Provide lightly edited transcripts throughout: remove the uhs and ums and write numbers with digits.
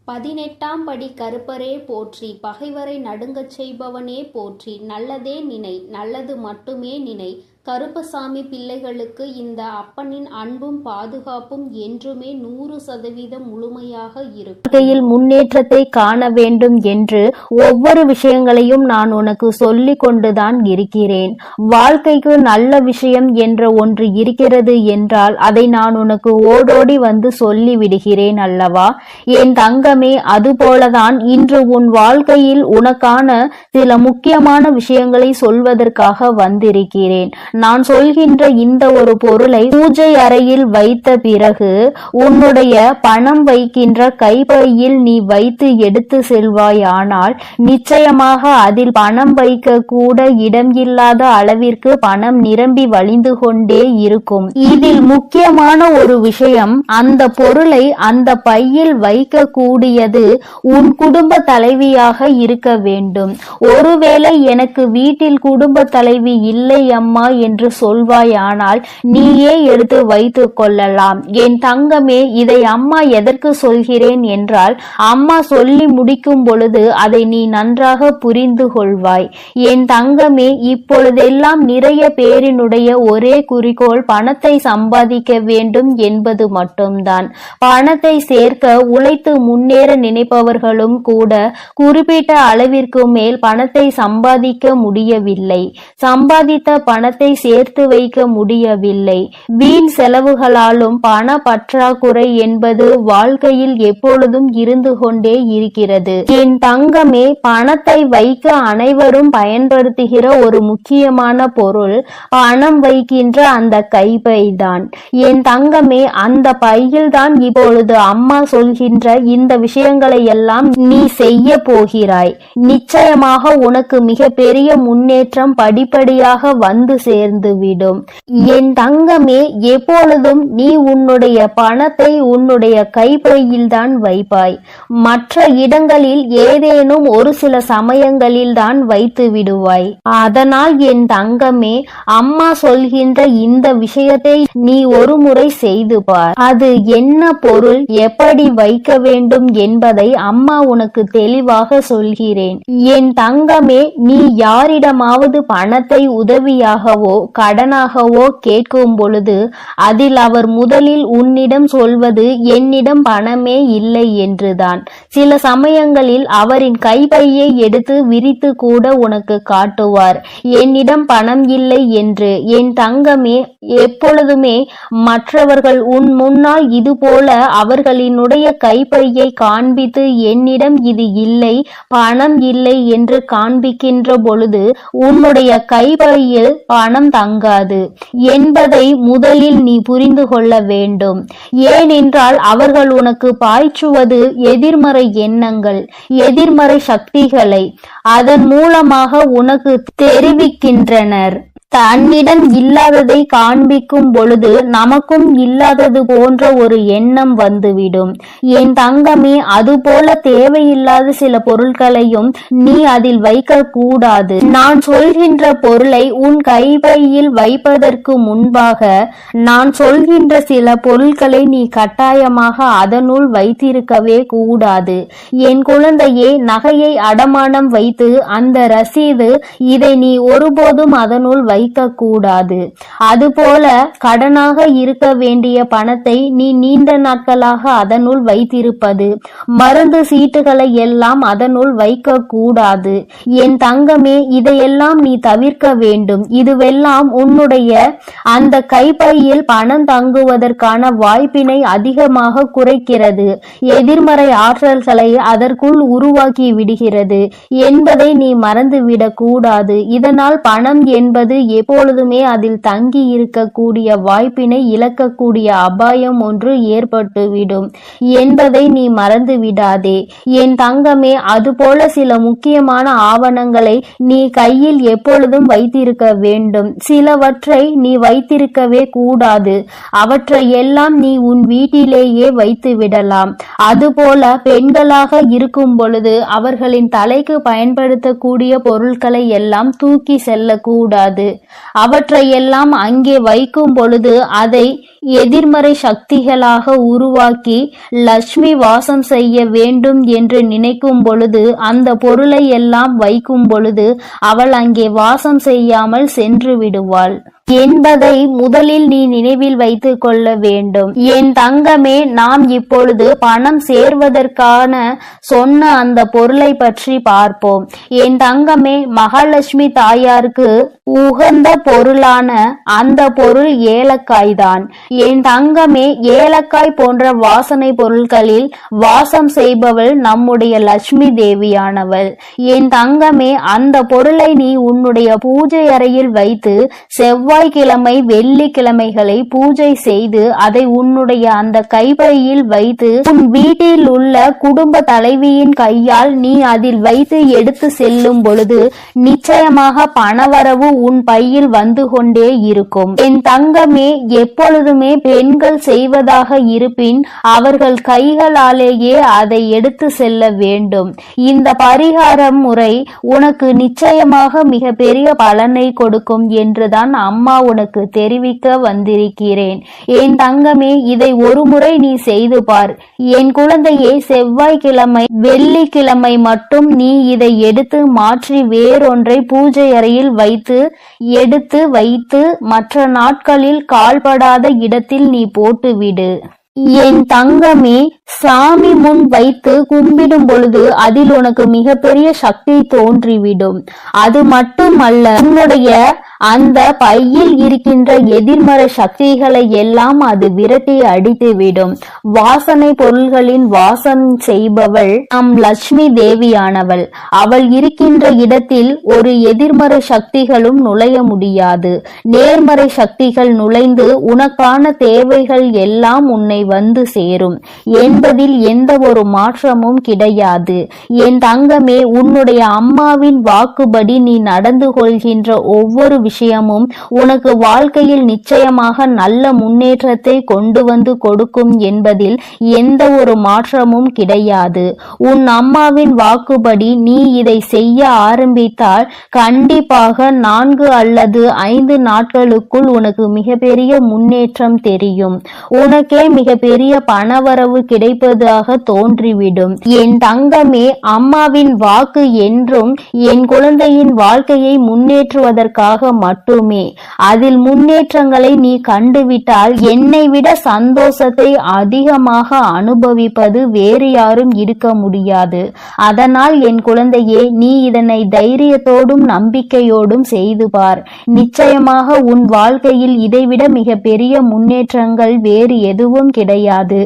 18ஆம் படி கருப்பரே போற்றி, பகைவரை நடுங்கச் செய்பவனே போற்றி, நல்லதே நினை, நல்லது மட்டுமே நினை. கருப்பசாமி பிள்ளைகளுக்கு இந்த அப்பனின் அன்பும் பாதுகாப்பும் என்றுமே 100% முழுமையாக இருக்கும். வாழ்க்கையில் முன்னேற்றத்தை காண வேண்டும் என்று ஒவ்வொரு விஷயங்களையும் நான் உனக்கு சொல்லிக் கொண்டுதான் இருக்கிறேன். வாழ்க்கைக்கு நல்ல விஷயம் என்ற ஒன்று இருக்கிறது என்றால் அதை நான் உனக்கு ஓடோடி வந்து சொல்லி விடுகிறேன் அல்லவா என் தங்கமே. அதுபோலதான் இன்று உன் வாழ்க்கையில் உனக்கான சில முக்கியமான விஷயங்களை சொல்வதற்காக வந்திருக்கிறேன். நான் சொல்கின்ற இந்த ஒரு பொருளை பூஜை அறையில் வைத்த பிறகு உன்னுடைய பணம் வைக்கின்ற கைப்பையில் நீ வைத்து எடுத்து செல்வாயானால் நிச்சயமாக அதில் பணம் வைக்க கூட இடம் இல்லாத அளவிற்கு பணம் நிரம்பி வழிந்து கொண்டே இருக்கும். இதில் முக்கியமான ஒரு விஷயம், அந்த பொருளை அந்த பையில் வைக்க கூடியது உன் குடும்ப தலைவியாக இருக்க வேண்டும். ஒருவேளை எனக்கு வீட்டில் குடும்ப தலைவி இல்லை அம்மா என்று சொல்வாயானால் நீயே எடுத்து வைத்துக் கொள்ளலாம். என் தங்கமே, இதை அம்மா எதற்கு சொல்கிறேன் என்றால், அம்மா சொல்லி முடிக்கும் பொழுது அதை நீ நன்றாக புரிந்து கொள்வாய். என் தங்கமே, இப்பொழுதெல்லாம் நிறைய பேரினுடைய ஒரே குறிக்கோள் பணத்தை சம்பாதிக்க வேண்டும் என்பது மட்டும்தான். பணத்தை சேர்க்க உழைத்து முன்னேற நினைப்பவர்களும் கூட குறிப்பிட்ட அளவிற்கு மேல் பணத்தை சம்பாதிக்க முடியவில்லை. சம்பாதித்த பணத்தை சேர்த்து வைக்க முடியவில்லை. வீண் செலவுகளாலும் பண பற்றாக்குறை என்பது வாழ்க்கையில் எப்பொழுதும் இருந்து கொண்டே இருக்கிறது. என் தங்கமே, பணத்தை வைக்க அனைவரும் பயன்படுத்துகிற ஒரு முக்கியமான பொருள் பணம் வைக்கின்ற அந்த கைப்பைதான். என் தங்கமே, அந்த பையில் தான் இப்பொழுது அம்மா சொல்கின்ற இந்த விஷயங்களை எல்லாம் நீ செய்ய போகிறாய். நிச்சயமாக உனக்கு மிக பெரிய முன்னேற்றம் படிப்படியாக வந்து சேர்ந்து விடும். என் தங்கமே, எப்பொழுதும் நீ உன்னுடைய பணத்தை உன்னுடைய கைப்பையில் தான் வைப்பாய். மற்ற இடங்களில் ஏதேனும் ஒரு சில சமயங்களில் தான் வைத்து விடுவாய். அதனால் என் தங்கமே, அம்மா சொல்கின்ற இந்த விஷயத்தை நீ ஒரு முறை செய்து பார். அது என்ன பொருள், எப்படி வைக்க வேண்டும் என்பதை அம்மா உனக்கு தெளிவாக சொல்கிறேன். என் தங்கமே, நீ யாரிடமாவது பணத்தை உதவியாகவோ கடனாகவோ கேட்கும் பொழுது அதில் அவர் முதலில் உன்னிடம் சொல்வது என்னிடம் பணமே இல்லை என்றுதான். சில சமயங்களில் அவரின் கைப்பையை எடுத்து விரித்து கூட உனக்கு காட்டுவார், என்னிடம் பணம் இல்லை என்று. என் தங்கமே, எப்பொழுதுமே மற்றவர்கள் உன் முன்னால் இதுபோல அவர்களினுடைய கைப்பையை காண்பித்து என்னிடம் இது இல்லை, பணம் இல்லை என்று காண்பிக்கின்ற பொழுது உன்னுடைய கைப்பையில் பணம் தங்காது என்பதை முதலில் நீ புரிந்து கொள்ள வேண்டும். ஏனென்றால் அவர்கள் உனக்கு பாய்ச்சுவது எதிர்மறை எண்ணங்கள், எதிர்மறை சக்திகளை அதன் மூலமாக உனக்கு தெரிவிக்கின்றனர். தன்னிடம் இல்லாததை காண்பிக்கும் பொழுது நமக்கும் இல்லாதது போன்ற ஒரு எண்ணம் வந்துவிடும். என் தங்கமே, அதுபோல தேவையில்லாத சில பொருட்களையும் நீ அதில் வைக்க கூடாது. நான் சொல்கின்ற பொருளை உன் கைப்பையில் வைப்பதற்கு முன்பாக நான் சொல்கின்ற சில பொருட்களை நீ கட்டாயமாக அதனுள் வைத்திருக்கவே கூடாது. என் குழந்தையே, நகையை அடமானம் வைத்து அந்த ரசீது, இதை நீ ஒருபோதும் அதனுள் வைக்க கூடாது. அதுபோல கடனாக இருக்க வேண்டிய பணத்தை நீ நீண்ட நாட்களாக அதனுள் வைத்திருப்பது, மருந்து சீட்டுகளை எல்லாம் அதனுள் வைக்க கூடாது. என் தங்கமே, இதையெல்லாம் நீ தவிர்க்க வேண்டும். இதுவெல்லாம் உன்னுடைய அந்த கைப்பையில் பணம் தங்குவதற்கான வாய்ப்பினை அதிகமாக குறைக்கிறது, எதிர்மறை ஆற்றல்களை அதற்குள் உருவாக்கி விடுகிறது என்பதை நீ மறந்துவிடக் கூடாது. இதனால் பணம் என்பது எப்பொழுதுமே அதில் தங்கி இருக்கக்கூடிய வாய்ப்பினை இழக்கக்கூடிய அபாயம் ஒன்று ஏற்பட்டுவிடும் என்பதை நீ மறந்து விடாதே. என் தங்கமே, அதுபோல சில முக்கியமான ஆவணங்களை நீ கையில் எப்பொழுதும் வைத்திருக்க வேண்டும். சிலவற்றை நீ வைத்திருக்கவே கூடாது. அவற்றை எல்லாம் நீ உன் வீட்டிலேயே வைத்து விடலாம். அதுபோல பெண்களாக இருக்கும் பொழுது அவர்களின் தலைக்கு பயன்படுத்தக்கூடிய பொருட்களை எல்லாம் தூக்கி செல்லக்கூடாது. அவற்றையெல்லாம் அங்கே வைக்கும் பொழுது அதை எதிர்மறை சக்திகளாக உருவாக்கி லட்சுமி வாசம் செய்ய வேண்டும் என்று நினைக்கும் பொழுது அந்த பொருளை எல்லாம் வைக்கும் பொழுது அவள் அங்கே வாசம் செய்யாமல் சென்று விடுவாள் என்பதை முதலில் நீ நினைவில் வைத்துக் கொள்ள வேண்டும். என் தங்கமே, நாம் இப்பொழுது பணம் சேர்வதற்கான சொன்ன அந்த பொருளை பற்றி பார்ப்போம். என் தங்கமே, மகாலட்சுமி தாயாருக்கு உகந்த பொருளான அந்த பொருள் ஏலக்காய் தான். என் தங்கமே, ஏலக்காய் போன்ற வாசனை பொருட்களில் வாசம் செய்பவள் நம்முடைய லட்சுமி தேவியானவள். என் தங்கமே, அந்த பொருளை நீ உன்னுடைய பூஜை அறையில் வைத்து செவ்வாய்க்கிழமை வெள்ளிக்கிழமைகளை பூஜை செய்து அதை உன்னுடைய அந்த கைப்பையில் வைத்து உன் வீட்டில் உள்ள குடும்ப தலைவியின் கையால் நீ அதில் வைத்து எடுத்து செல்லும் பொழுது நிச்சயமாக பணவரவு உன் பையில் வந்து கொண்டே இருக்கும். என் தங்கமே, எப்பொழுதுமே பெண்கள் செய்வதாக இருப்பின் அவர்கள் கைகளாலேயே அதை எடுத்து செல்ல வேண்டும். இந்த பரிகார முறை உனக்கு நிச்சயமாக மிக பெரிய பலனை கொடுக்கும் என்றுதான் அம்மா உனக்கு தெரிவிக்க வந்திருக்கிறேன். என் தங்கமே, இதை ஒரு முறை நீ செய்து பார். என் குழந்தையே, செவ்வாய்க்கிழமை வெள்ளிக்கிழமை மட்டும் நீ இதை எடுத்து மாற்றி வேறொன்றை பூஜை அறையில் எடுத்து வைத்து மற்ற நாட்களில் கால்படாத இடத்தில் நீ போட்டுவிடு. என் தங்கமே, சாமி முன் வைத்து கும்பிடும் பொழுது அதில் உனக்கு மிகப்பெரிய சக்தி தோன்றிவிடும். அது மட்டுமல்ல, உன்னுடைய அந்த பையில் இருக்கின்ற எதிர்மறை சக்திகளை எல்லாம் அது விரட்டி அடித்துவிடும். வாசனை பொருள்களின் வாசம் செய்பவள் நம் லட்சுமி தேவியானவள். அவள் இருக்கின்ற இடத்தில் ஒரு எதிர்மறை சக்திகளும் நுழைய முடியாது. நேர்மறை சக்திகள் நுழைந்து உனக்கான தேவைகள் எல்லாம் உன்னை வந்து சேரும் என்பதில் எந்த ஒரு மாற்றமும் கிடையாது. என் தங்கமே, உன்னுடைய அம்மாவின் வாக்குப்படி நீ நடந்து கொள்கின்ற ஒவ்வொரு விஷயமும் உனக்கு வாழ்க்கையில் நிச்சயமாக நல்ல முன்னேற்றத்தை கொண்டு வந்து கொடுக்கும் என்பதில் எந்த ஒரு மாற்றமும் கிடையாது. உன் அம்மாவின் வாக்குப்படி நீ இதை செய்ய ஆரம்பித்தால் கண்டிப்பாக 4 அல்லது 5 நாட்களுக்குள் உனக்கு மிகப்பெரிய முன்னேற்றம் தெரியும். உனக்கே மிகப்பெரிய பணவரவு கிடைப்பதாக தோன்றிவிடும். என் தங்கமே, அம்மாவின் வாக்கு என்றும் என் குழந்தையின் வாழ்க்கையை முன்னேற்றுவதற்காக மட்டுமே. அதில் முன்னேற்றங்களை நீ கண்டுவிட்டால் என்னை விட சந்தோஷத்தை அதிகமாக அனுபவிப்பது வேறு யாரும் இருக்க முடியாது. அதனால் என் குழந்தையே, நீ இதனை தைரியத்தோடும் நம்பிக்கையோடும் செய்து பார். நிச்சயமாக உன் வாழ்க்கையில் இதைவிட மிக பெரிய முன்னேற்றங்கள் வேறு எதுவும் கிடையாது.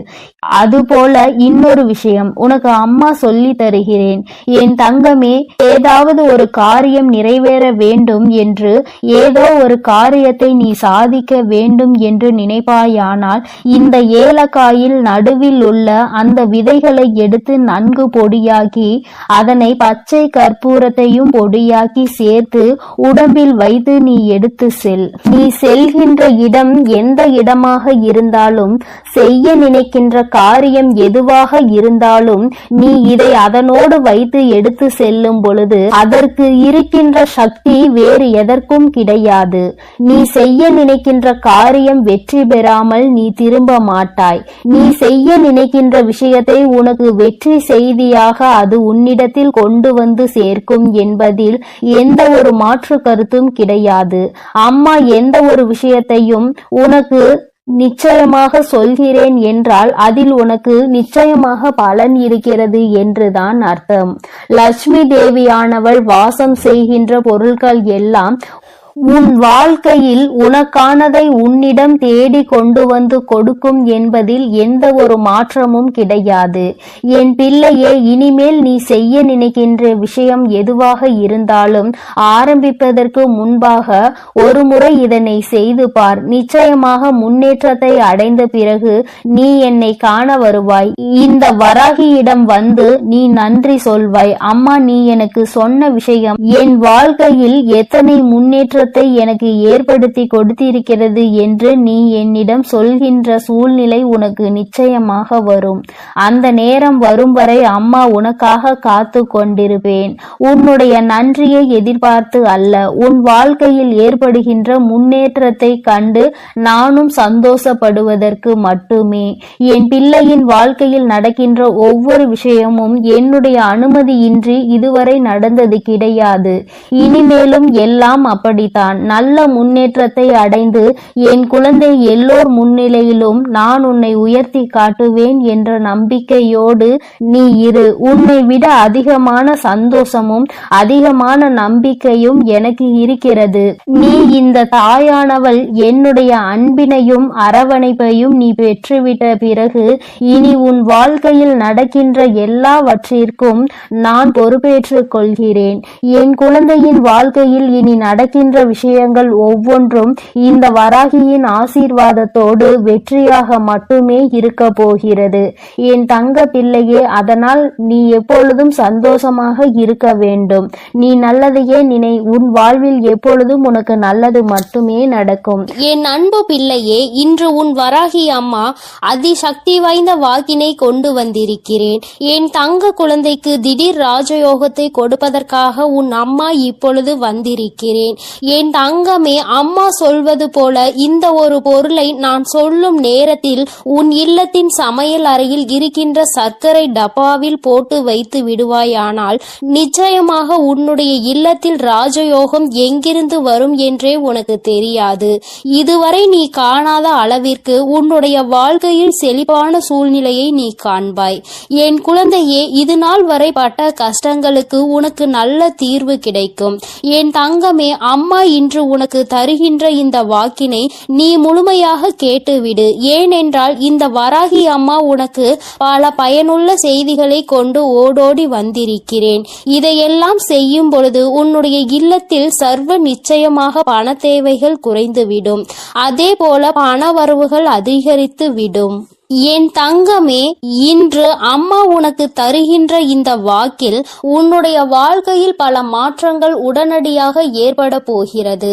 அதுபோல இன்னொரு விஷயம் உனக்கு அம்மா சொல்லி தருகிறேன். என் தங்கமே, ஏதாவது ஒரு காரியம் நிறைவேற வேண்டும் என்று, ஏதோ ஒரு காரியத்தை நீ சாதிக்க வேண்டும் என்று நினைப்பாயானால் இந்த ஏலக்காயில் நடுவில் உள்ள அந்த விதைகளை எடுத்து நன்கு பொடியாக்கி அதனை பச்சை கற்பூரத்தையும் பொடியாக்கி சேர்த்து உடம்பில் வைத்து நீ எடுத்து செல். நீ செல்கின்ற இடம் எந்த இடமாக இருந்தாலும், செய்ய நினைக்கின்ற காரியம் எதுவாக இருந்தாலும், நீ இதை அதனோடு வைத்து எடுத்து செல்லும் பொழுது அதற்கு இருக்கின்ற சக்தி வேறு எதற்கும் கிடையாது. நீ செய்ய நினைக்கின்ற காரியம் வெற்றி பெறாமல் நீ திரும்ப மாட்டாய். நீ செய்ய நினைக்கின்ற விஷயத்தை உனக்கு வெற்றி செய்தியாக அது உன்னிடத்தில் கொண்டு வந்து சேர்க்கும் என்பதில் எந்த ஒரு மாற்று கருத்தும் கிடையாது. அம்மா எந்த ஒரு விஷயத்தையும் உனக்கு நிச்சயமாக சொல்கிறேன் என்றால் அதில் உனக்கு நிச்சயமாக பலன் இருக்கிறது என்றுதான் அர்த்தம். லட்சுமி தேவியானவள் வாசம் செய்கின்ற பொருட்கள் எல்லாம் உன் வாழ்க்கையில் உனக்கானதை உன்னிடம் தேடி கொண்டு வந்து கொடுக்கும் என்பதில் எந்த ஒரு மாற்றமும் கிடையாது. என் பிள்ளையே, இனிமேல் நீ செய்ய நினைக்கின்ற விஷயம் எதுவாக இருந்தாலும் ஆரம்பிப்பதற்கு முன்பாக ஒரு முறை இதனை செய்து பார். நிச்சயமாக முன்னேற்றத்தை அடைந்த பிறகு நீ என்னை காண வருவாய். இந்த வராகியிடம் வந்து நீ நன்றி சொல்வாய். அம்மா, நீ எனக்கு சொன்ன விஷயம் என் வாழ்க்கையில் எத்தனை முன்னேற்ற முன்னேற்றத்தை எனக்கு ஏற்படுத்தி கொடுத்திருக்கிறது என்று நீ என்னிடம் சொல்கின்ற சூழ்நிலை உனக்கு நிச்சயமாக வரும். அந்த நேரம் வரும் வரை அம்மா உனக்காக காத்து கொண்டிருப்பேன். உன்னுடைய நன்றியை எதிர்பார்த்து அல்ல, உன் வாழ்க்கையில் ஏற்படுகின்ற முன்னேற்றத்தை கண்டு நானும் சந்தோஷப்படுவதற்கு மட்டுமே. என் பிள்ளையின் வாழ்க்கையில் நடக்கின்ற ஒவ்வொரு விஷயமும் என்னுடைய அனுமதியின்றி இதுவரை நடந்தது கிடையாது. இனிமேலும் எல்லாம் அப்படித்தான். நல்ல முன்னேற்றத்தை அடைந்து என் குழந்தை எல்லோர் முன்னிலையிலும் நான் உன்னை உயர்த்தி காட்டுவேன் என்ற நம்பிக்கையோடு நீ இரு. உன்னை விட அதிகமான சந்தோஷமும் அதிகமான நம்பிக்கையும் எனக்கு இருக்கிறது. நீ இந்த தாயானவள் என்னுடைய அன்பினையும் அரவணைப்பையும் நீ பெற்றுவிட்ட பிறகு இனி உன் வாழ்க்கையில் நடக்கின்ற எல்லாவற்றிற்கும் நான் பொறுப்பேற்றுக் கொள்கிறேன். என் குழந்தையின் வாழ்க்கையில் இனி நடக்கின்ற விஷயங்கள் ஒவ்வொன்றும் இந்த வராகியின் ஆசீர்வாதத்தோடு வெற்றியாக மட்டுமே இருக்க போகிறது என் தங்க பிள்ளையே. அதனால் நீ எப்பொழுதும் சந்தோஷமாக இருக்க வேண்டும். நீ நல்லதையே நினை. உன் வாழ்வில் எப்பொழுதும் உனக்கு நல்லது மட்டுமே நடக்கும். என் அன்பு பிள்ளையே, இன்று உன் வராகி அம்மா அதிசக்தி வாய்ந்த வாக்கினை கொண்டு வந்திருக்கிறேன். என் தங்க குழந்தைக்கு திடீர் ராஜயோகத்தை கொடுப்பதற்காக உன் அம்மா இப்பொழுது வந்திருக்கிறேன். என் தங்கமே, அம்மா சொல்வது போல இந்த ஒரு பொருளை நான் சொல்லும் நேரத்தில் உன் இல்லத்தின் சமையல் அறையில் இருக்கின்ற சர்க்கரை டப்பாவில் போட்டு வைத்து விடுவாயானால் நிச்சயமாக உன்னுடைய இல்லத்தில் ராஜயோகம் எங்கிருந்து வரும் என்றே உனக்கு தெரியாது. இதுவரை நீ காணாத அளவிற்கு உன்னுடைய வாழ்க்கையில் செழிப்பான சூழ்நிலையை நீ காண்பாய். என் குழந்தையே, இது நாள் வரை பட்ட கஷ்டங்களுக்கு உனக்கு நல்ல தீர்வு கிடைக்கும். என் தங்கமே, அம்மா இன்று உனக்கு தருகின்ற இந்த வாக்கினை நீ முழுமையாக கேட்டுவிடு. ஏனென்றால் இந்த வராகி அம்மா உனக்கு பல பயனுள்ள செய்திகளை கொண்டு ஓடோடி வந்திருக்கிறேன். இதையெல்லாம் செய்யும் பொழுது உன்னுடைய இல்லத்தில் சர்வ நிச்சயமாக பண தேவைகள் குறைந்துவிடும். அதே போல பண வரவுகள் அதிகரித்து விடும். என் தங்கமே, இன்று அம்மா உனக்கு தருகின்ற இந்த வாக்கில் உன்னுடைய வாழ்க்கையில் பல மாற்றங்கள் உடனடியாக ஏற்பட போகிறது.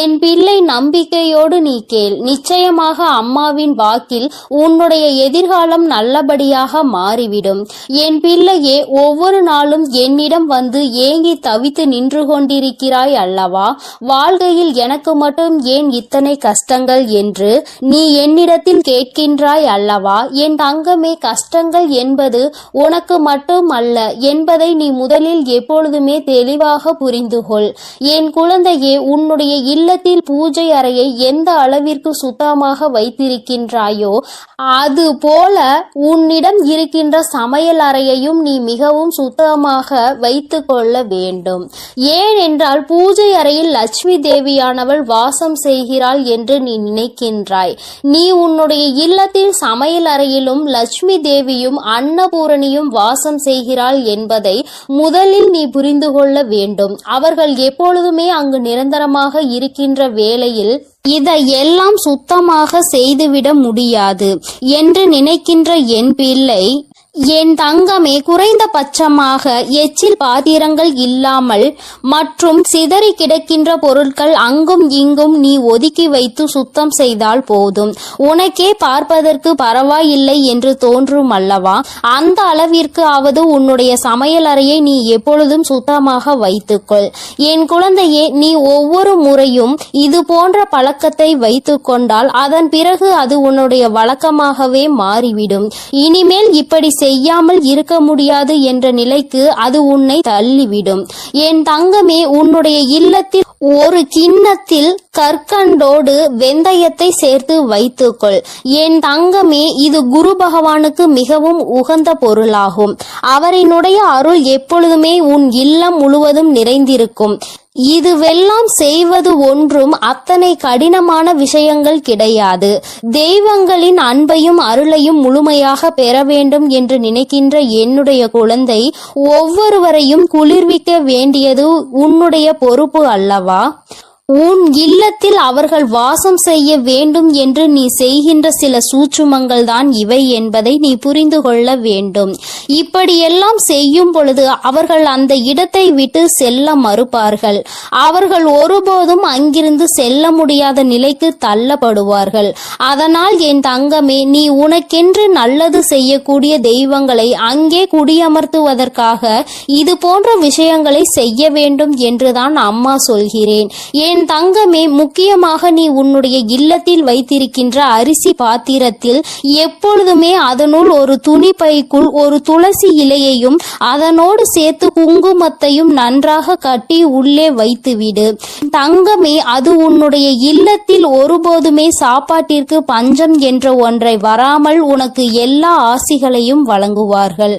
என் பிள்ளை, நம்பிக்கையோடு நீ கேள். நிச்சயமாக அம்மாவின் வாக்கில் உன்னுடைய எதிர்காலம் நல்லபடியாக மாறிவிடும். என் பிள்ளையே, ஒவ்வொரு நாளும் என்னிடம் வந்து ஏங்கி தவித்து நின்று கொண்டிருக்கிறாய் அல்லவா? வாழ்க்கையில் எனக்கு மட்டும் ஏன் இத்தனை கஷ்டங்கள் என்று நீ என்னிடத்தில் கேட்கின்றாய் அல்லவா? என் தங்கமே, கஷ்டங்கள் என்பது உனக்கு மட்டும் அல்ல என்பதை நீ முதலில் எப்பொழுதுமே தெளிவாக புரிந்து கொள். என் குழந்தையே, உன்னுடைய இல்லத்தில் பூஜை அறையை எந்த அளவிற்கு சுத்தமாக வைத்திருக்கின்றாயோ அது போல உன்னிடம் இருக்கின்ற சமையல் அறையையும் நீ மிகவும் சுத்தமாக வைத்து கொள்ள வேண்டும். ஏனென்றால் பூஜை அறையில் லட்சுமி தேவியானவள் வாசம் செய்கிறாள் என்று நீ நினைக்கின்றாய். நீ உன்னுடைய இல்லத்தில் சமையல் அறையிலும் லட்சுமி தேவியும் அன்னபூரணியும் வாசம் செய்கிறாள் என்பதை முதலில் நீ புரிந்து கொள்ள வேண்டும். அவர்கள் எப்பொழுதுமே அங்கு நிரந்தரமாக இருக்கின்ற வேளையில் இதையெல்லாம் சுத்தமாக செய்துவிட முடியாது என்று நினைக்கின்ற என் பிள்ளை, என் தங்கமே, குறைந்தபட்சமாக எச்சில் பாத்திரங்கள் இல்லாமல் மற்றும் சிதறி கிடக்கின்ற பொருட்கள் அங்கும் இங்கும் நீ ஒதுக்கி வைத்து சுத்தம் செய்தால் போதும். உனக்கே பார்ப்பதற்கு பரவாயில்லை என்று தோன்றும் அல்லவா? அந்த அளவிற்கு ஆவது உன்னுடைய சமையல் அறையை நீ எப்பொழுதும் சுத்தமாக வைத்துக்கொள். என் குழந்தையே, நீ ஒவ்வொரு முறையும் இது போன்ற பழக்கத்தை வைத்து கொண்டால் அதன் பிறகு அது உன்னுடைய வழக்கமாகவே மாறிவிடும். இனிமேல் இப்படி செய்யாமல் இருக்க முடியாது என்ற நிலைக்கு அது உன்னை தள்ளிவிடும். என் தங்கமே, உன்னுடைய இல்லத்தில் ஒரு கிண்ணத்தில் கற்கண்டோடு வெந்தயத்தை சேர்த்து வைத்துக்கொள். என் தங்கமே, இது குரு பகவானுக்கு மிகவும் உகந்த பொருளாகும். அவரினுடைய அருள் எப்பொழுதுமே உன் இல்லம் முழுவதும் நிறைந்திருக்கும். இதுவெல்லாம் செய்வது ஒன்றும் அத்தனை கடினமான விஷயங்கள் கிடையாது. தெய்வங்களின் அன்பையும் அருளையும் முழுமையாக பெற வேண்டும் என்று நினைக்கின்ற என்னுடைய குழந்தை, ஒவ்வொருவரையும் குளிர்விக்க வேண்டியது உன்னுடைய பொறுப்பு அல்லவா? உன் இல்லத்தில் அவர்கள் வாசம் செய்ய வேண்டும் என்று நீ செய்கின்ற சில சூட்சுமங்கள் தான் இவை என்பதை நீ புரிந்து கொள்ள வேண்டும். இப்படியெல்லாம் செய்யும் பொழுது அவர்கள் அந்த இடத்தை விட்டு செல்ல மறுப்பார்கள். அவர்கள் ஒருபோதும் அங்கிருந்து செல்ல முடியாத நிலைக்கு தள்ளப்படுவார்கள். அதனால் என் தங்கமே, நீ உனக்கென்று நல்லது செய்யக்கூடிய தெய்வங்களை அங்கே குடியமர்த்துவதற்காக இது போன்ற விஷயங்களை செய்ய வேண்டும் என்றுதான் அம்மா சொல்கிறேன். என் தங்கமே, முக்கியமாக நீ உன்னுடைய இல்லத்தில் வைத்திருக்கின்ற அரிசி பாத்திரத்தில் எப்பொழுதுமே அதனுள் ஒரு துணி பைக்குள் ஒரு துளசி இலையையும் அதனோடு சேர்த்து குங்குமத்தையும் நன்றாக கட்டி உள்ளே வைத்துவிடு. தங்கமே, அது உன்னுடைய இல்லத்தில் ஒருபோதுமே சாப்பாட்டிற்கு பஞ்சம் என்ற ஒன்றை வராமல் உனக்கு எல்லா ஆசிகளையும் வழங்குவார்கள்.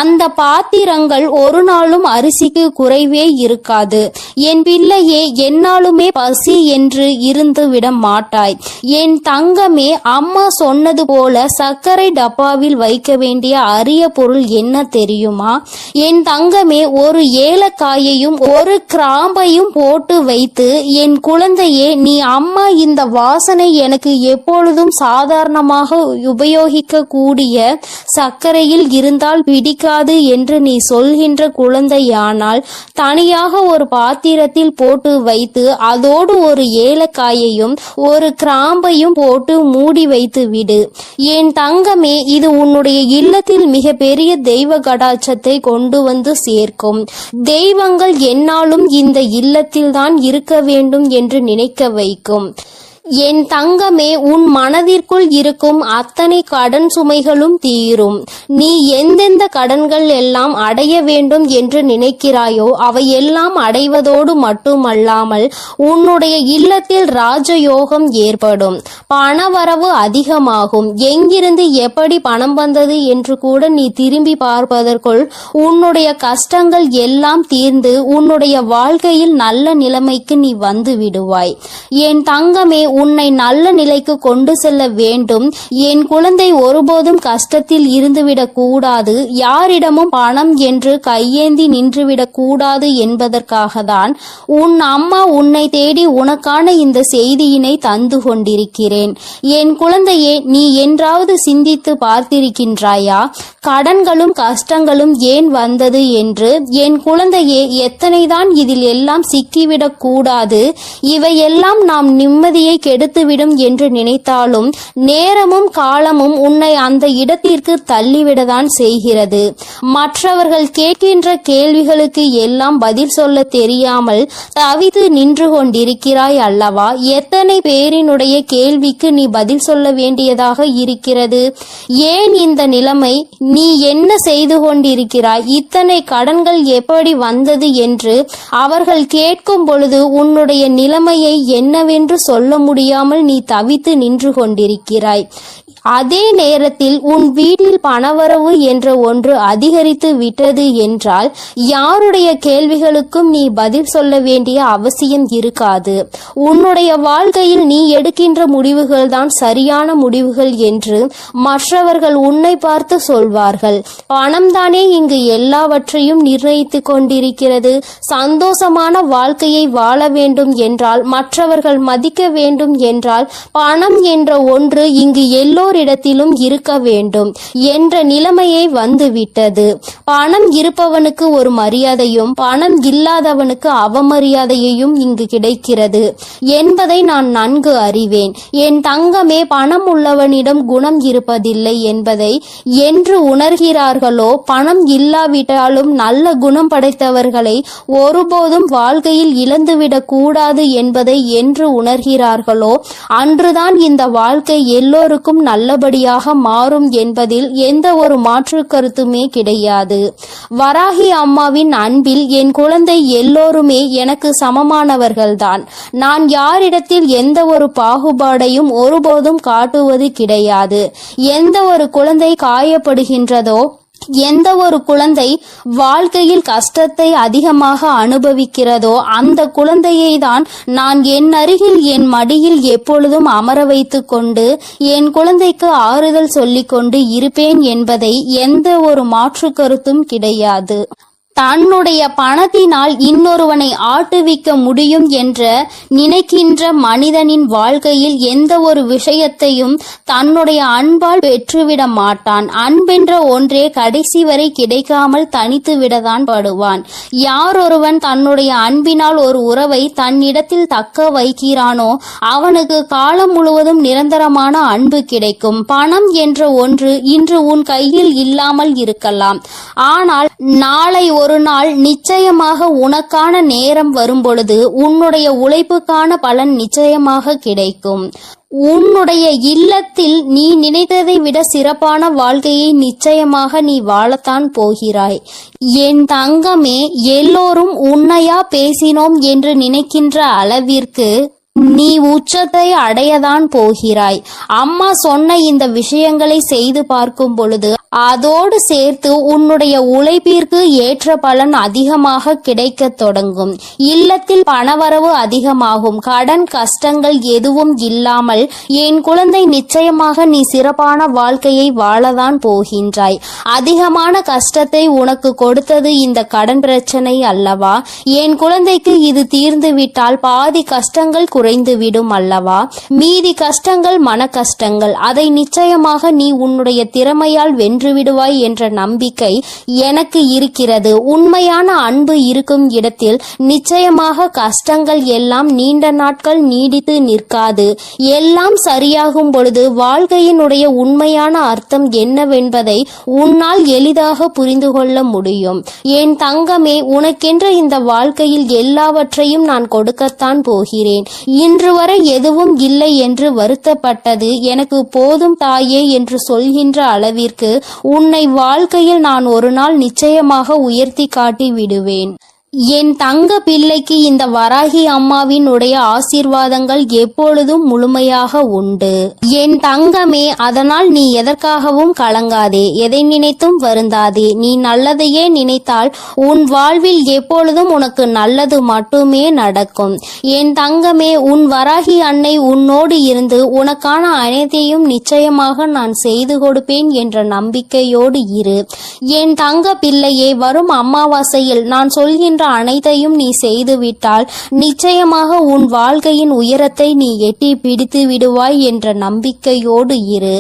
அந்த பாத்திரங்கள் ஒரு நாளும் அரிசிக்கு குறைவே இருக்காது. என் பிள்ளையே, என்னாலுமே பசி என்று இருந்து விட மாட்டாய். என் தங்கமே, அம்மா சொன்னது போல சர்க்கரை டப்பாவில் வைக்க வேண்டிய அரிய பொருள் என்ன தெரியுமா? என் தங்கமே, ஒரு ஏலக்காயையும் ஒரு கிராம்பையும் போட்டு வைத்து, என் குழந்தையே, நீ அம்மா இந்த வாசனை எனக்கு எப்பொழுதும் சாதாரணமாக உபயோகிக்க கூடிய சர்க்கரையில் இருந்தால் பிடிக்காது என்று நீ சொல்கின்ற குழந்தையானால் தனியாக ஒரு பாத்திரத்தில் போட்டு வைத்து அதோடு ஒரு ஏலக்காயையும் ஒரு கிராம்பையும் போட்டு மூடி வைத்து விடு. என் தங்கமே, இது உன்னுடைய இல்லத்தில் மிக பெரிய தெய்வ கடாட்சத்தை கொண்டு வந்து சேர்க்கும். தெய்வங்கள் என்னாலும் இந்த இல்லத்தில்தான் இருக்க வேண்டும் என்று நினைக்க வைக்கும். என் தங்கமே, உன் மனதிற்குள் இருக்கும் அத்தனை கடன் சுமைகளும் தீரும். நீ எந்தெந்த கடன்கள் எல்லாம் அடைய வேண்டும் என்று நினைக்கிறாயோ அவை எல்லாம் அடைவதோடு மட்டுமல்லாமல் உன்னுடைய இல்லத்தில் ராஜயோகம் ஏற்படும். பணவரவு அதிகமாகும். எங்கிருந்து எப்படி பணம் வந்தது என்று கூட நீ திரும்பி பார்ப்பதற்குள் உன்னுடைய கஷ்டங்கள் எல்லாம் தீர்ந்து உன்னுடைய வாழ்க்கையில் நல்ல நிலைமைக்கு நீ வந்து விடுவாய். என் தங்கமே, உன்னை நல்ல நிலைக்கு கொண்டு செல்ல வேண்டும். என் குழந்தை ஒருபோதும் கஷ்டத்தில் இருந்துவிடக் கூடாது. யாரிடமும் பணம் என்று கையேந்தி நின்றுவிடக் கூடாது என்பதற்காக தான் உன் அம்மா உன்னை தேடி உனக்கான இந்த செய்தியினை தந்து கொண்டிருக்கிறேன். என் குழந்தையே, நீ என்றாவது சிந்தித்து பார்த்திருக்கின்றாயா கடன்களும் கஷ்டங்களும் ஏன் வந்தது என்று? என் குழந்தையே, எத்தனைதான் இதில் எல்லாம் சிக்கிவிடக் கூடாது. இவையெல்லாம் நாம் நிம்மதியை கெடுத்துவிடும் என்று நினைத்தாலும் நேரமும் காலமும் உன்னை அந்த இடத்திற்கு தள்ளிவிடதான் செய்கிறது. மற்றவர்கள் கேட்கின்ற கேள்விகளுக்கு எல்லாம் பதில் சொல்ல தெரியாமல் தவித்து நின்று கொண்டிருக்கிறாய் அல்லவா? எத்தனை பேரினுடைய கேள்விக்கு நீ பதில் சொல்ல வேண்டியதாக இருக்கிறது? ஏன் இந்த நிலைமை? நீ என்ன செய்து கொண்டிருக்கிறாய்? இத்தனை கடன்கள் எப்படி வந்தது என்று அவர்கள் கேட்கும் பொழுது உன்னுடைய நிலைமையை என்னவென்று சொல்ல முடியாமல் நீ தவித்து நின்று கொண்டிருக்கிறாய். அதே நேரத்தில் உன் வீட்டில் பணவரவு என்ற ஒன்று அதிகரித்து விட்டது என்றால் யாருடைய கேள்விகளுக்கும் நீ பதில் சொல்ல வேண்டிய அவசியம் இருக்காது. உன்னுடைய வாழ்க்கையில் நீ எடுக்கின்ற முடிவுகள் தான் சரியான முடிவுகள் என்று மற்றவர்கள் உன்னை பார்த்து சொல்வார்கள். பணம் தானே இங்கு எல்லாவற்றையும் நிர்ணயித்து கொண்டிருக்கிறது. சந்தோஷமான வாழ்க்கையை வாழ வேண்டும் என்றால், மற்றவர்கள் மதிக்க வேண்டும் என்றால், பணம் என்ற ஒன்று இங்கு எல்லோரிடத்திலும் இருக்க வேண்டும் என்ற நிலைமையை வந்துவிட்டது. பணம் இருப்பவனுக்கு ஒரு மரியாதையும் பணம் இல்லாதவனுக்கு அவமரியாதையையும் இங்கு கிடைக்கிறது என்பதை நான் நன்கு அறிவேன். என் தங்கமே, பணம் உள்ளவனிடம் குணம் இருப்பதில்லை என்பதை என்று உணர்கிறார்களோ, பணம் இல்லாவிட்டாலும் நல்ல குணம் படைத்தவர்களை ஒருபோதும் வாழ்க்கையில் இழந்துவிடக் கூடாது என்பதை என்று உணர்கிறார்களோ அன்றுதான் இந்த வாழ்க்கை எல்லோருக்கும் நல்லபடியாக மாறும் என்பதில் எந்த ஒரு மாற்று கருத்துமே கிடையாது. வராகி அம்மாவின் அன்பில் என் குழந்தை எல்லோருமே எனக்கு சமமானவர்கள்தான். நான் யாரிடத்தில் எந்த ஒரு பாகுபாடையும் ஒருபோதும் காட்டுவது கிடையாது. எந்த ஒரு குழந்தை காயப்படுகின்றதோ, எந்த ஒரு குழந்தை வாழ்க்கையில் கஷ்டத்தை அதிகமாக அனுபவிக்கிறதோ அந்த குழந்தையை தான் நான் என் அருகில் என் மடியில் எப்பொழுதும் அமர வைத்து கொண்டு என் குழந்தைக்கு ஆறுதல் சொல்லிக் கொண்டு இருப்பேன் என்பதை எந்த ஒரு மாற்று கருத்தும் கிடையாது. தன்னுடைய பணத்தினால் இன்னொருவனை ஆட்டுவிக்க முடியும் என்ற நினைக்கின்ற மனிதனின் வாழ்க்கையில் எந்த ஒரு விஷயத்தையும் தன்னுடைய அன்பால் பெற்றுவிட மாட்டான். அன்பென்ற ஒன்றே கடைசி வரை கிடைக்காமல் தனித்து விடத்தான் படுவான். யாரொருவன் தன்னுடைய அன்பினால் ஒரு உறவை தன்னிடத்தில் தக்க வைக்கிறானோ அவனுக்கு காலம் முழுவதும் நிரந்தரமான அன்பு கிடைக்கும். பணம் என்ற ஒன்று இன்று உன் கையில் இல்லாமல் இருக்கலாம், ஆனால் நாளை ஒரு நாள் நிச்சயமாக உனக்கான நேரம் வரும்பொழுது உன்னுடைய உழைப்புக்கான பலன் நிச்சயமாக கிடைக்கும். உன்னுடைய இல்லத்தில் நீ நினைத்ததை விட சிறப்பான வாழ்க்கையை நிச்சயமாக நீ வாழத்தான் போகிறாய். என் தங்கமே, எல்லோரும் உன்னையா பேசினோம் என்று நினைக்கின்ற அளவிற்கு நீ உச்சத்தை அடையதான் போகிறாய். அம்மா சொன்ன இந்த விஷயங்களை செய்து பார்க்கும் பொழுது அதோடு சேர்த்து உன்னுடைய உழைப்பிற்கு ஏற்ற பலன் அதிகமாக கிடைக்க தொடங்கும். இல்லத்தில் பணவரவு அதிகமாகும். கடன் கஷ்டங்கள் எதுவும் இல்லாமல் என் குழந்தை நிச்சயமாக நீ சிறப்பான வாழ்க்கையை வாழதான் போகின்றாய். அதிகமான கஷ்டத்தை உனக்கு கொடுத்தது இந்த கடன் பிரச்சனை அல்லவா? என் குழந்தைக்கு இது தீர்ந்துவிட்டால் பாதி கஷ்டங்கள் குறைந்துவிடும் அல்லவா? மீதி கஷ்டங்கள் மன கஷ்டங்கள். அதை நிச்சயமாக நீ உன்னுடைய திறமையால் வென்றுவிடுவாய் என்ற நம்பிக்கை எனக்கு இருக்கிறது. உண்மையான அன்பு இருக்கும் இடத்தில் நிச்சயமாக கஷ்டங்கள் எல்லாம் நீண்ட நாட்கள் நீடித்து நிற்காது. எல்லாம் சரியாகும் பொழுது வாழ்க்கையினுடைய உண்மையான அர்த்தம் என்னவென்பதை உன்னால் எளிதாக புரிந்து கொள்ள முடியும். என் தங்கமே, உனக்கென்ற இந்த வாழ்க்கையில் எல்லாவற்றையும் நான் கொடுக்கத்தான் போகிறேன். இன்று வரை எதுவும் இல்லை என்று வருத்தப்பட்டது எனக்கு போதும் தாயே என்று சொல்கின்ற அளவிற்கு உன்னை வாழ்க்கையில் நான் ஒரு நாள் நிச்சயமாக உயர்த்தி காட்டி விடுவேன். என் தங்க பிள்ளைக்கு இந்த வராகி அம்மாவின் உடைய ஆசீர்வாதங்கள் எப்பொழுதும் முழுமையாக உண்டு. என் தங்கமே, அதனால் நீ எதற்காகவும் கலங்காதே, எதை நினைத்தும் வருந்தாதே. நீ நல்லதையே நினைத்தால் உன் வாழ்வில் எப்பொழுதும் உனக்கு நல்லது மட்டுமே நடக்கும். என் தங்கமே, உன் வராகி அன்னை உன்னோடு இருந்து உனக்கான அனைத்தையும் நிச்சயமாக நான் செய்து கொடுப்பேன் என்ற நம்பிக்கையோடு இரு. என் தங்க பிள்ளையே, வரும் அமாவாசையில் நான் சொல்கின்ற அனைத்தையும் நீ செய்துவிட்டால் நிச்சயமாக உன் வாழ்க்கையின் உயரத்தை நீ எட்டி பிடித்து விடுவாய் என்ற நம்பிக்கையோடு இரு.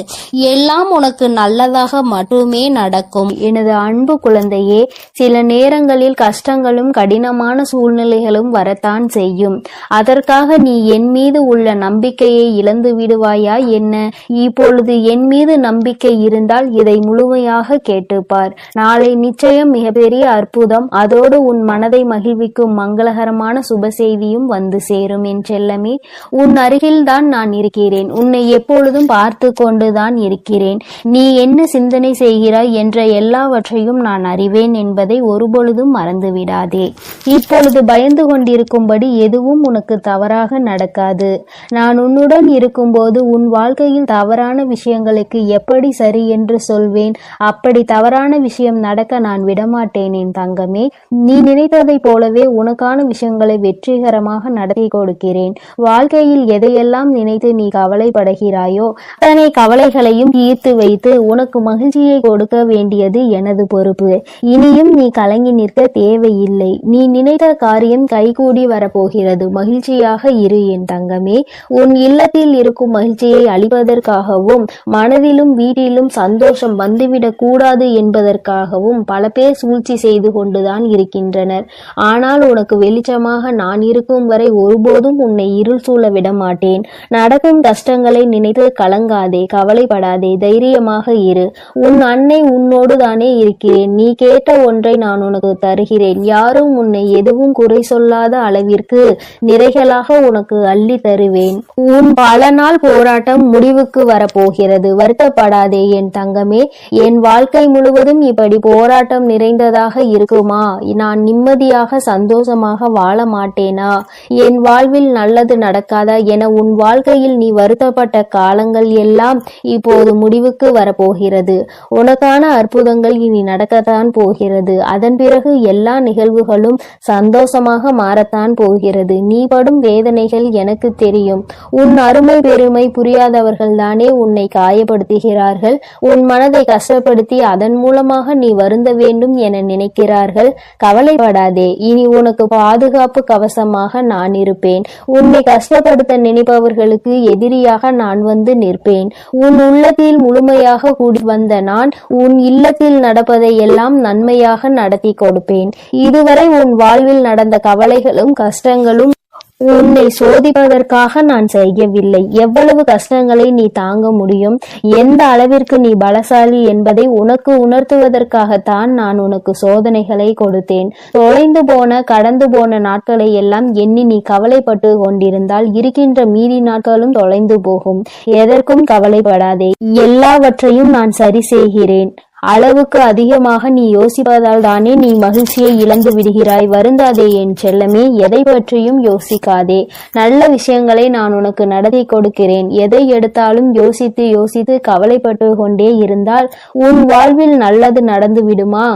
எல்லாம் உனக்கு நல்லதாக மட்டுமே நடக்கும். எனது அன்பு குழந்தையே, சில நேரங்களில் கஷ்டங்களும் கடினமான சூழ்நிலைகளும் வரத்தான் செய்யும். அதற்காக நீ என் மீது உள்ள நம்பிக்கையை இழந்து விடுவாயா என்ன? இப்பொழுது என் மீது நம்பிக்கை இருந்தால் இதை முழுமையாக கேட்டுப்பார். நாளை நிச்சயம் மிகப்பெரிய அற்புதம், அதோடு உன் மனதை மகிழ்விக்கும் மங்களகரமான சுப செய்தியும் வந்து சேரும். என் செல்லமே, உன் அருகில் தான் நான் இருக்கிறேன். உன்னை எப்பொழுதும் பார்த்து கொண்டுதான் இருக்கிறேன். நீ என்ன சிந்தனை செய்கிறாய் என்ற எல்லாவற்றையும் நான் அறிவேன் என்பதை ஒருபொழுதும் மறந்துவிடாதே. இப்பொழுது பயந்து கொண்டிருக்கும்படி எதுவும் உனக்கு தவறாக நடக்காது. நான் உன்னுடன் இருக்கும்போது உன் வாழ்க்கையில் தவறான விஷயங்களுக்கு எப்படி சரி என்று சொல்வேன். அப்படி தவறான விஷயம் நடக்க நான் விடமாட்டேன். என் தங்கமே, நீ நினைத்ததை போலவே உனக்கான விஷயங்களை வெற்றிகரமாக நடத்தி கொடுக்கிறேன். வாழ்க்கையில் எதையெல்லாம் நினைத்து நீ கவலைப்படுகிறாயோ அத்தனை கவலைகளையும் தீர்த்து வைத்து உனக்கு மகிழ்ச்சியை கொடுக்க வேண்டியது எனது பொறுப்பு. இனியும் நீ கலங்கி நிற்க தேவையில்லை. நீ நினைத்த காரியம் கைகூடி வரப்போகிறது. மகிழ்ச்சியாக இரு என் தங்கமே. உன் இல்லத்தில் இருக்கும் மகிழ்ச்சியை அளிப்பதற்காகவும் மனதிலும் வீட்டிலும் சந்தோஷம் வந்துவிடக் கூடாது என்பதற்காகவும் பல பேர் சூழ்ச்சி செய்து கொண்டுதான் இருக்கின்றனர். ஆனால் உனக்கு வெளிச்சமாக நான் இருக்கும் வரை ஒருபோதும் உன்னை இருள் சூழ விட மாட்டேன். நடக்கும் கஷ்டங்களை நினைத்து கலங்காதே, கவலைப்படாதே, தைரியமாக இரு. உன் அன்னை உன்னோடு தானே இருக்கிறேன். நீ கேட்ட ஒன்றை நான் உனக்கு தருகிறேன். யாரும் உன்னை எதுவும் குறை சொல்லாத அளவிற்கு நிறைகளாக உனக்கு அள்ளி தருவேன். உன் பல நாள் போராட்டம் முடிவுக்கு வரப்போகிறது. வருத்தப்படாதே என் தங்கமே. என் வாழ்க்கை முழுவதும் இப்படி போராட்டம் நிறைந்ததாக இருக்குமா? நான் நிம்மதி நிம்மதியாக சந்தோஷமாக வாழ மாட்டேனா? என் வாழ்வில் நல்லது நடக்காதா என உன் வாழ்க்கையில் நீ வருத்தப்பட்ட காலங்கள் எல்லாம் இப்போது முடிவுக்கு வரப்போகிறது. உனக்கான அற்புதங்கள் இனி நடக்கத்தான் போகிறது. அதன் பிறகு எல்லா நிகழ்வுகளும் சந்தோஷமாக மாறத்தான் போகிறது. நீ படும் வேதனைகள் எனக்கு தெரியும். உன் அருமை பெருமை புரியாதவர்கள் தானே உன்னை காயப்படுத்துகிறார்கள். உன் மனதை கஷ்டப்படுத்தி அதன் மூலமாக நீ வருந்த வேண்டும் என நினைக்கிறார்கள். கவலைப்படாதே, இனி உனக்கு பாதுகாப்பு கவசமாக நான் இருப்பேன். உன்னை கஷ்டப்படுத்த நினைப்பவர்களுக்கு எதிரியாக நான் வந்து நிற்பேன். உன் உள்ளத்தில் முழுமையாக கூடி வந்த நான் உன் இல்லத்தில் நடப்பதை எல்லாம் நன்மையாக நடத்தி கொடுப்பேன். இதுவரை உன் வாழ்வில் நடந்த கவலைகளும் கஷ்டங்களும் உன்னை சோதிப்பதற்காக நான் செய்யவில்லை. எவ்வளவு கஷ்டங்களை நீ தாங்க முடியும், எந்த அளவிற்கு நீ பலசாலி என்பதை உனக்கு உணர்த்துவதற்காகத்தான் நான் உனக்கு சோதனைகளை கொடுத்தேன். தொலைந்து போன கடந்து போன நாட்களை எல்லாம் எண்ணி நீ கவலைப்பட்டு கொண்டிருந்தால் இருக்கின்ற மீதி நாட்களும் தொலைந்து போகும். எதற்கும் கவலைப்படாதே, எல்லாவற்றையும் நான் சரி செய்கிறேன். அளவுக்கு அதிகமாக நீ யோசிப்பதால் தானே நீ மகிழ்ச்சியை இழந்து விடுகிறாய். வருந்தாதே என் செல்லமே, எதை பற்றியும் யோசிக்காதே. நல்ல விஷயங்களை நான் உனக்கு நடத்தி கொடுக்கிறேன். எதை எடுத்தாலும் யோசித்து யோசித்து கவலைப்பட்டு கொண்டே இருந்தால் உன் வாழ்வில் நல்லது நடந்து விடுமா?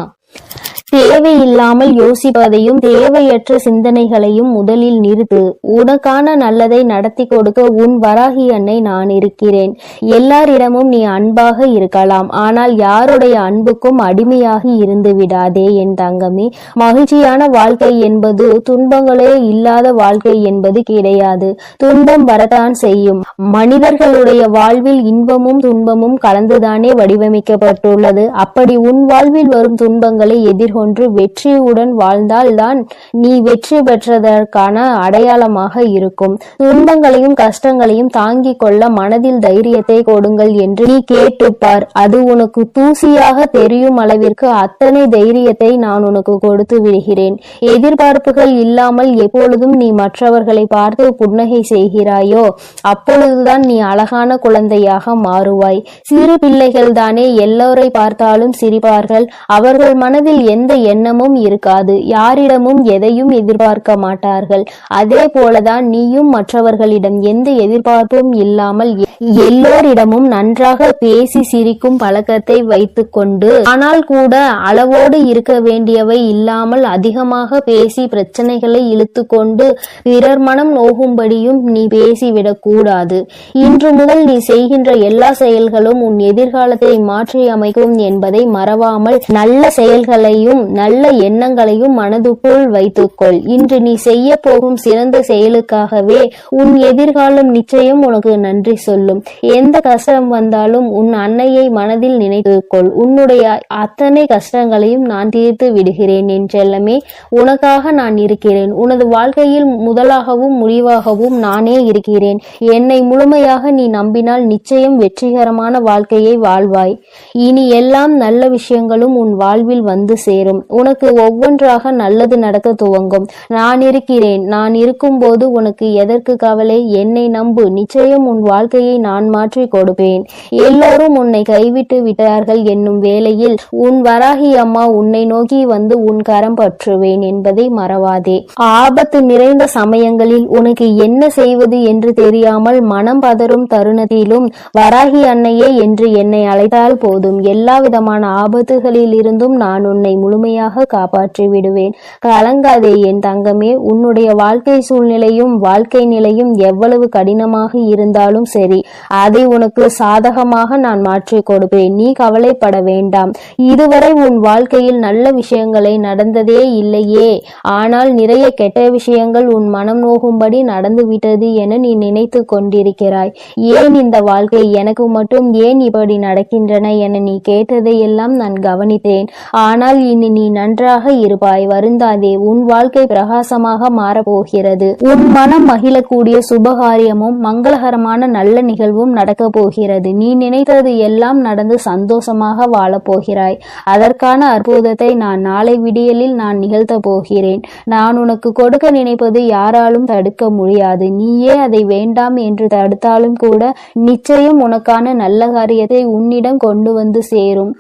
தேவையில்லாமல் யோசிப்பதையும் தேவையற்ற சிந்தனைகளையும் முதலில் நிறுத்து. உனக்கான நல்லதை நடத்தி கொடுக்க உன் வராகி அன்னை நான் இருக்கிறேன். எல்லாரிடமும் நீ அன்பாக இருக்கலாம், ஆனால் யாருடைய அன்புக்கும் அடிமையாகி இருந்து விடாதே என் தங்கமே. மகிழ்ச்சியான வாழ்க்கை என்பது துன்பங்களே இல்லாத வாழ்க்கை என்பது கிடையாது. துன்பம் வரத்தான் செய்யும். மனிதர்களுடைய வாழ்வில் இன்பமும் துன்பமும் கலந்துதானே வடிவமைக்கப்பட்டுள்ளது. அப்படி உன் வாழ்வில் வரும் துன்பங்களை எதிர்கொண்டு வெற்றியுடன் வாழ்ந்தால்தான் நீ வெற்றி பெற்றதற்கான அடையாளமாக இருக்கும். துன்பங்களையும் கஷ்டங்களையும் தாங்கிக் கொள்ள மனதில் தைரியத்தை கொடுங்கள் என்று நீ கேட்டுப்பார். அது உனக்கு தூசியாக தெரியும் அளவிற்கு அத்தனை தைரியத்தை நான் உனக்கு கொடுத்து விடுகிறேன். எதிர்பார்ப்புகள் இல்லாமல் எப்பொழுதும் நீ மற்றவர்களை பார்த்து புன்னகை செய்கிறாயோ அப்பொழுதுதான் நீ அழகான குழந்தையாக மாறுவாய். சிறு பிள்ளைகள் தானே எல்லோரை பார்த்தாலும் சிரிப்பார்கள். அவர்கள் மனதில் எந்த எண்ணமும் இருக்காது. யாரிடமும் எதையும் எதிர்பார்க்க மாட்டார்கள். அதே போலதான் நீயும் மற்றவர்களிடம் எந்த எதிர்பார்ப்பும் இல்லாமல் எல்லோரிடமும் நன்றாக பேசி சிரிக்கும் பழக்கத்தை வைத்துக் கொண்டு, ஆனால் கூட அளவோடு இருக்க வேண்டியவை இல்லாமல் அதிகமாக பேசி பிரச்சனைகளை இழுத்து கொண்டு பிறர் மனம் நோகும்படியும் நீ பேசிவிடக் கூடாது. இன்று முதல் நீ செய்கின்ற எல்லா செயல்களும் உன் எதிர்காலத்தை மாற்றி அமைக்கும் என்பதை மறவாமல் நல்ல செயல்களையும் நல்ல எண்ணங்களையும் மனதுக்குள் வைத்துக்கொள். இன்று நீ செய்ய போகும் சிறந்த செயலுக்காகவே உன் எதிர்காலம் நிச்சயம் உனக்கு நன்றி சொல்லும். எந்த கஷ்டம் வந்தாலும் உன் அன்னையை மனதில் நினைத்துக்கொள். உன்னுடைய அத்தனை கஷ்டங்களையும் நான் தீர்த்து விடுகிறேன் என் செல்லமே. உனக்காக நான் இருக்கிறேன். உனது வாழ்க்கையில் முதலாகவும் முடிவாகவும் நானே இருக்கிறேன். என்னை முழுமையாக நீ நம்பினால் நிச்சயம் வெற்றிகரமான வாழ்க்கையை வாழ்வாய். இனி எல்லாம் நல்ல விஷயங்களும் உன் வாழ்வில் வந்து சேரும். உனக்கு ஒவ்வொன்றாக நல்லது நடக்க துவங்கும். நான் இருக்கிறேன். நான் இருக்கும் போது உனக்கு எதற்கு கவலை? என்னை நம்பு. நிச்சயம் உன் வாழ்க்கையை நான் மாற்றி கொடுப்பேன். எல்லோரும் உன்னை கைவிட்டு விட்டார்கள் என்னும் வேளையில் உன் வராகி அம்மா உன்னை நோக்கி வந்து உன் கரம் பற்றுவேன் என்பதை மறவாதே. ஆபத்து நிறைந்த சமயங்களில் உனக்கு என்ன செய்வது என்று தெரியாமல் மனம் பதறும் தருணத்திலும் வராகி அன்னையே என்று என்னை அழைத்தால் போதும். எல்லா விதமான ஆபத்துகளில் இருந்தும் நான் உன்னை முழுமையாக காப்பாற்றி விடுவேன். கலங்காதே என் தங்கமே. உன்னுடைய வாழ்க்கை சூழ்நிலையும் வாழ்க்கை நிலையும் எவ்வளவு கடினமாக இருந்தாலும் சரி, அதை உனக்கு சாதகமாக நான் மாற்றி கொடுப்பேன். நீ கவலைப்பட வேண்டாம். இதுவரை உன் வாழ்க்கையில் நல்ல விஷயங்களை நடந்ததே இல்லையே, ஆனால் நிறைய கெட்ட விஷயங்கள் உன் மனம் நோகும்படி நடந்துவிட்டது என நீ நினைத்து கொண்டிருக்கிறாய். ஏன் இந்த வாழ்க்கை எனக்கு மட்டும் ஏன் இப்படி நடக்கின்றன என நீ கேட்டதை எல்லாம் நான் கவனித்தேன். ஆனால் இனி நீ நன்றாக இருப்பாய். வருந்தாதே. உன் வாழ்க்கை பிரகாசமாக மாறப்போகிறது. உன் மனம் மகிழக்கூடிய சுபகாரியமும் மங்களகரமான நல்ல நிகழ்வும் நடக்க போகிறது. நீ நினைத்தது எல்லாம் நடந்து சந்தோஷமாக வாழப்போகிறாய். அதற்கான அற்புதத்தை நான் நாளை விடியலில் நான் நிகழ்த்த போகிறேன். நான் உனக்கு கொடுக்க நினைப்பது யாராலும் தடுக்க முடியாது. நீயே அதை வேண்டாம் என்று தடுத்தாலும் கூட நிச்சயம் உனக்கான நல்ல காரியத்தை உன்னிடம் கொண்டு வந்து சேரும்.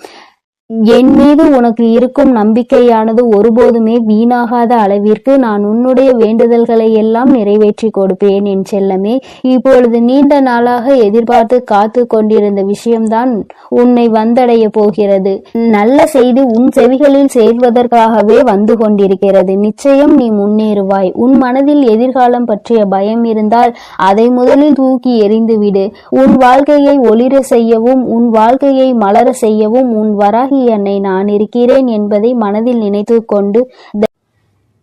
என் மீது உனக்கு இருக்கும் நம்பிக்கையானது ஒருபோதுமே வீணாகாத அளவிற்கு நான் உன்னுடைய வேண்டுதல்களை எல்லாம் நிறைவேற்றி கொடுப்பேன் என் செல்லமே. இப்பொழுது நீண்ட நாளாக எதிர்பார்த்து காத்து கொண்டிருந்த விஷயம்தான் உன்னை வந்தடைய போகிறது. நல்ல செய்தி உன் செவிகளில் சேர்வதற்காகவே வந்து கொண்டிருக்கிறது. நிச்சயம் நீ முன்னேறுவாய். உன் மனதில் எதிர்காலம் பற்றிய பயம் இருந்தால் அதை முதலில் தூக்கி எறிந்துவிடு. உன் வாழ்க்கையை ஒளிர செய்யவும் உன் வாழ்க்கையை மலர செய்யவும் உன் வராகி அன்னை நான் இருக்கிறேன் என்பதை மனதில் நினைத்து கொண்டு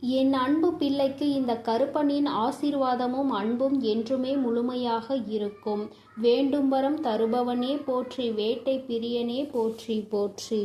என் அன்பு பிள்ளைக்கு இந்த கருப்பனின் ஆசீர்வாதமும் அன்பும் என்றுமே முழுமையாக இருக்கும். வேண்டும் வரம் தருபவனே போற்றி, வேட்டை பிரியனே போற்றி போற்றி.